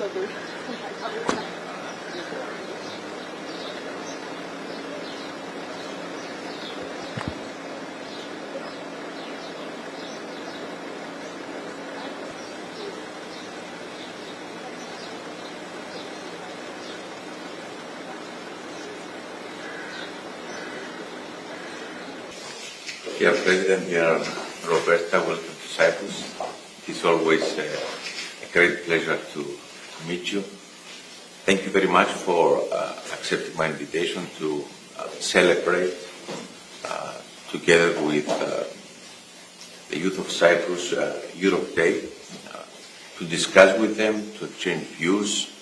Dear President, dear Roberta, welcome to Cyprus. It's always a great pleasure to meet you. Thank you very much for accepting my invitation to celebrate together with the youth of Cyprus Europe Day, to discuss with them, to exchange views,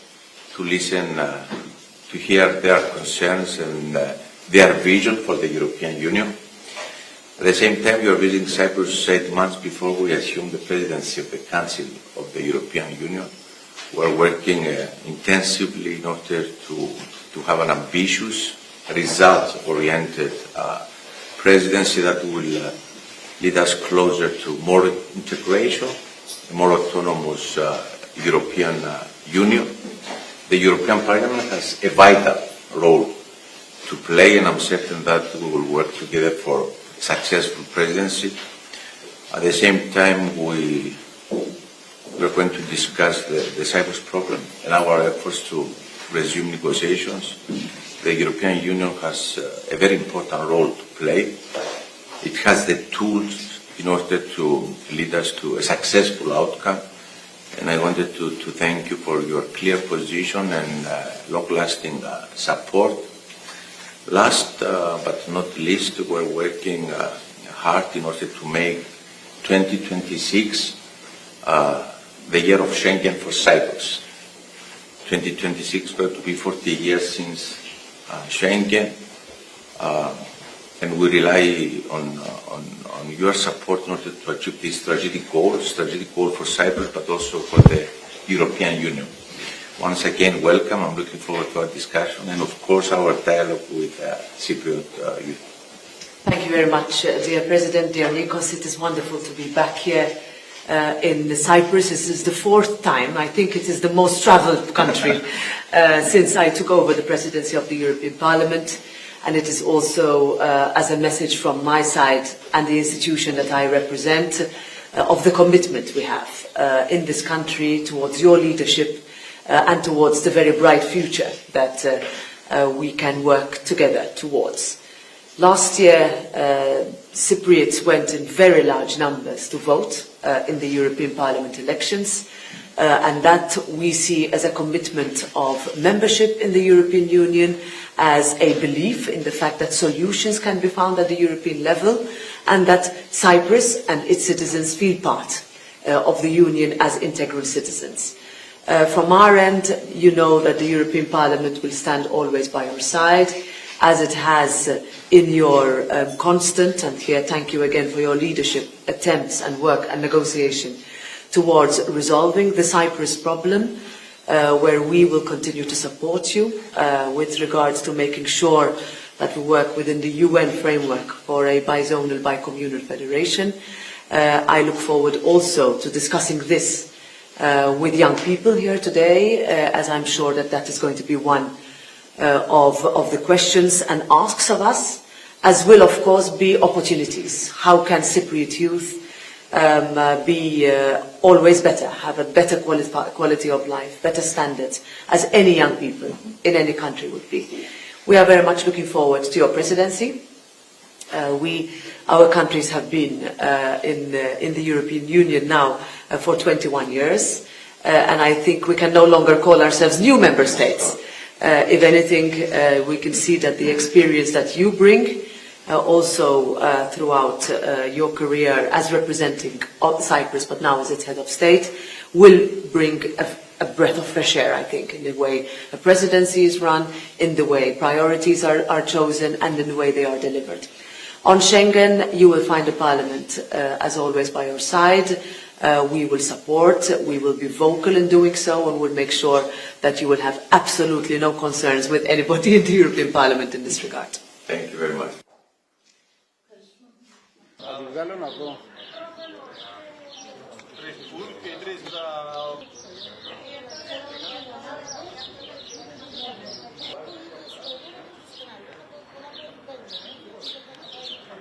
to listen, to hear their concerns and their vision for the European Union. At the same time, we are visiting Cyprus 8 months before we assume the presidency of the Council of the European Union. We are working intensively in order to have an ambitious, results-oriented presidency that will lead us closer to more integration, a more autonomous European Union. The European Parliament has a vital role to play, and I'm certain that we will work together for successful presidency. At the same time, we're going to discuss the Cyprus problem and our efforts to resume negotiations. The European Union has a very important role to play. It has the tools in order to lead us to a successful outcome. And I wanted to thank you for your clear position and long-lasting support. Last but not least, we're working hard in order to make 2026 the year of Schengen for Cyprus. 2026 going to be 40 years since Schengen, and we rely on your support in order to achieve this strategic goal for Cyprus, but also for the European Union. Once again, welcome. I'm looking forward to our discussion and, of course, our dialogue with Cypriot youth. Thank you very much, dear President, dear Nikos. It is wonderful to be back here in Cyprus. This is the fourth time. I think it is the most traveled country since I took over the presidency of the European Parliament. And it is also as a message from my side and the institution that I represent of the commitment we have in this country towards your leadership and towards the very bright future that we can work together towards. Last year, Cypriots went in very large numbers to vote in the European Parliament elections, and that we see as a commitment of membership in the European Union, as a belief in the fact that solutions can be found at the European level, and that Cyprus and its citizens feel part of the Union as integral citizens. From our end, you know that the European Parliament will stand always by your side, as it has in your constant, and here thank you again for your leadership, attempts and work and negotiation towards resolving the Cyprus problem, where we will continue to support you with regards to making sure that we work within the UN framework for a bizonal, bicommunal federation. I look forward also to discussing this with young people here today, as I'm sure that that is going to be one of the questions and asks of us, as will of course be opportunities. How can Cypriot youth be always better, have a better quality of life, better standards, as any young people in any country would be. We are very much looking forward to your presidency. Our countries have been in the European Union now for 21 years, and I think we can no longer call ourselves new member states. If anything, we can see that the experience that you bring also throughout your career as representing Cyprus, but now as its head of state, will bring a breath of fresh air, I think, in the way a presidency is run, in the way priorities are chosen, and in the way they are delivered. On Schengen, you will find the Parliament, as always, by your side. We will support, we will be vocal in doing so, and will make sure that you will have absolutely no concerns with anybody in the European Parliament in this regard. Thank you very much.